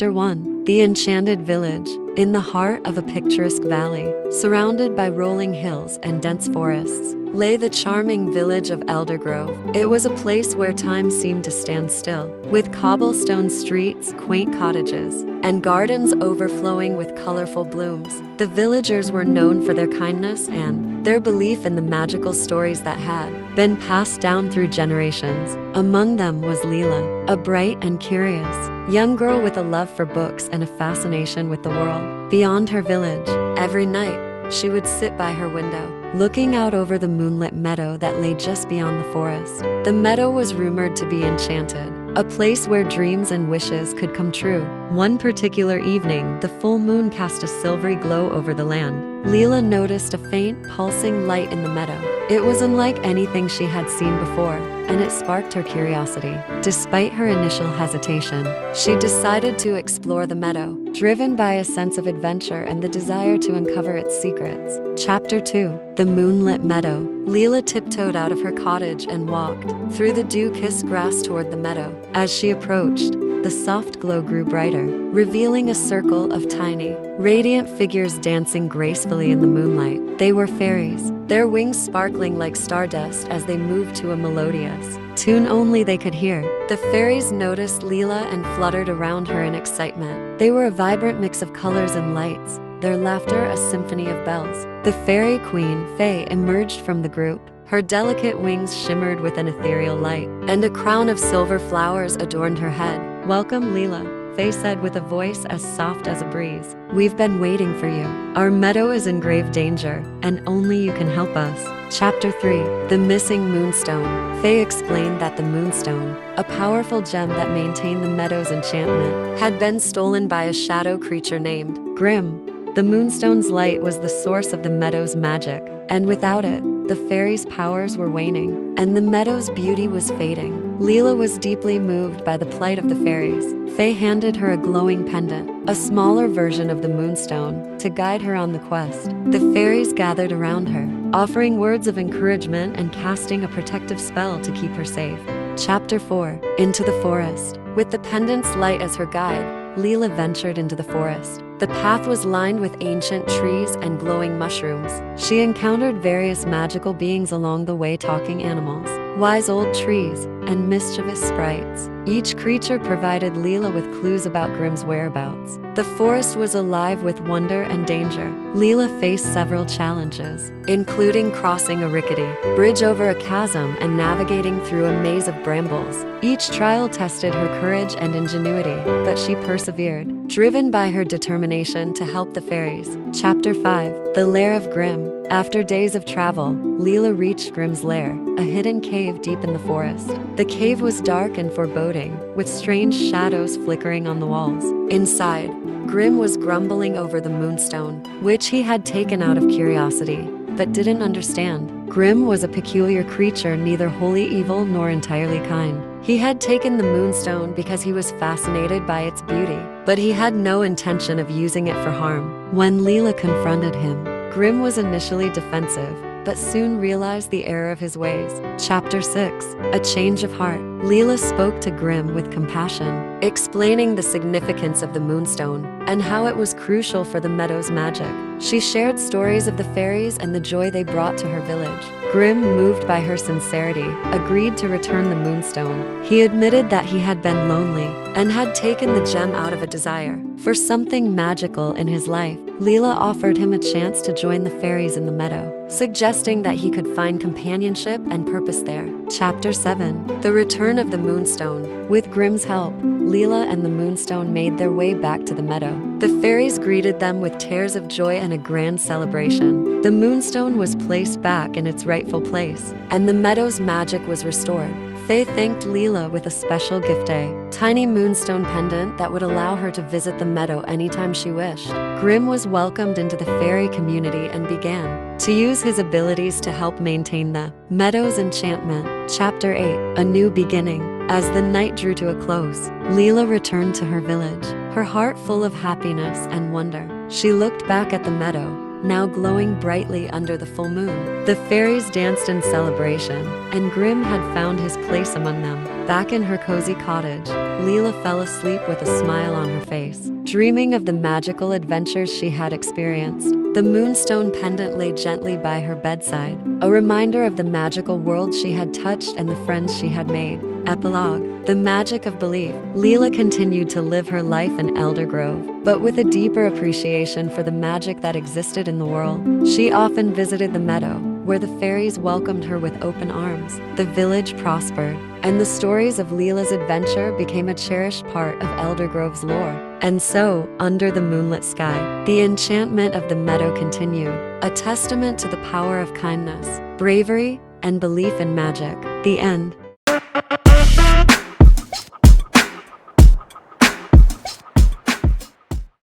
Chapter 1. The Enchanted Village. In the heart of a picturesque valley, surrounded by rolling hills and dense forests, lay the charming village of Eldergrove. It was a place where time seemed to stand still, with cobblestone streets, quaint cottages, and gardens overflowing with colorful blooms. The villagers were known for their kindness and their belief in the magical stories that had been passed down through generations. Among them was Lila, a bright and curious young girl with a love for books and a fascination with the world beyond her village. Every night, she would sit by her window, looking out over the moonlit meadow that lay just beyond the forest. The meadow was rumored to be enchanted, a place where dreams and wishes could come true. One particular evening, the full moon cast a silvery glow over the land. Lila noticed a faint, pulsing light in the meadow. It was unlike anything she had seen before, and it sparked her curiosity. Despite her initial hesitation, she decided to explore the meadow, driven by a sense of adventure and the desire to uncover its secrets. Chapter 2. The Moonlit Meadow. Lila tiptoed out of her cottage and walked through the dew-kissed grass toward the meadow. As she approached, the soft glow grew brighter, revealing a circle of tiny, radiant figures dancing gracefully in the moonlight. They were fairies, their wings sparkling like stardust as they moved to a melodious tune only they could hear. The fairies noticed Lila and fluttered around her in excitement. They were a vibrant mix of colors and lights, their laughter a symphony of bells. The fairy queen, Faye, emerged from the group. Her delicate wings shimmered with an ethereal light, and a crown of silver flowers adorned her head. "Welcome, Lila," Faye said with a voice as soft as a breeze. "We've been waiting for you. Our meadow is in grave danger, and only you can help us." Chapter 3. The Missing Moonstone. Faye explained that the moonstone, a powerful gem that maintained the meadow's enchantment, had been stolen by a shadow creature named Grim. The moonstone's light was the source of the meadow's magic, and without it, the fairies' powers were waning, and the meadow's beauty was fading. Lila was deeply moved by the plight of the fairies. Faye handed her a glowing pendant, a smaller version of the moonstone, to guide her on the quest. The fairies gathered around her, offering words of encouragement and casting a protective spell to keep her safe. Chapter 4. Into the Forest. With the pendant's light as her guide, Lila ventured into the forest. The path was lined with ancient trees and glowing mushrooms. She encountered various magical beings along the way, talking animals, wise old trees, and mischievous sprites. Each creature provided Lila with clues about Grim's whereabouts. The forest was alive with wonder and danger. Lila faced several challenges, including crossing a rickety bridge over a chasm and navigating through a maze of brambles. Each trial tested her courage and ingenuity, but she persevered, driven by her determination to help the fairies. Chapter 5. The Lair of Grim. After days of travel, Lila reached Grim's lair, a hidden cave deep in the forest. The cave was dark and foreboding, with strange shadows flickering on the walls. Inside, Grim was grumbling over the moonstone, which he had taken out of curiosity, but didn't understand. Grim was a peculiar creature, neither wholly evil nor entirely kind. He had taken the moonstone because he was fascinated by its beauty, but he had no intention of using it for harm. When Lila confronted him, Grim was initially defensive, but soon realized the error of his ways. Chapter 6. A Change of Heart. Lila spoke to Grim with compassion, explaining the significance of the moonstone and how it was crucial for the meadow's magic. She shared stories of the fairies and the joy they brought to her village. Grim, moved by her sincerity, agreed to return the moonstone. He admitted that he had been lonely and had taken the gem out of a desire for something magical in his life. Lila offered him a chance to join the fairies in the meadow, suggesting that he could find companionship and purpose there. Chapter 7. The Return of the Moonstone. With Grim's help, Lila and the moonstone made their way back to the meadow. The fairies greeted them with tears of joy and a grand celebration. The moonstone was placed back in its rightful place, and the meadow's magic was restored. Faye thanked Lila with a special gift, a tiny moonstone pendant that would allow her to visit the meadow anytime she wished. Grim was welcomed into the fairy community and began to use his abilities to help maintain the meadow's enchantment. Chapter 8. A New Beginning. As the night drew to a close, Lila returned to her village, her heart full of happiness and wonder. She looked back at the meadow, now glowing brightly under the full moon. The fairies danced in celebration, and Grimm had found his place among them. Back in her cozy cottage, Lila fell asleep with a smile on her face, dreaming of the magical adventures she had experienced. The moonstone pendant lay gently by her bedside, a reminder of the magical world she had touched and the friends she had made. Epilogue: The magic of belief. Lila continued to live her life in Eldergrove, but with a deeper appreciation for the magic that existed in the world. She often visited the meadow, where the fairies welcomed her with open arms. The village prospered, and the stories of Lila's adventure became a cherished part of Eldergrove's lore. And so, under the moonlit sky, the enchantment of the meadow continued, a testament to the power of kindness, bravery, and belief in magic. The end.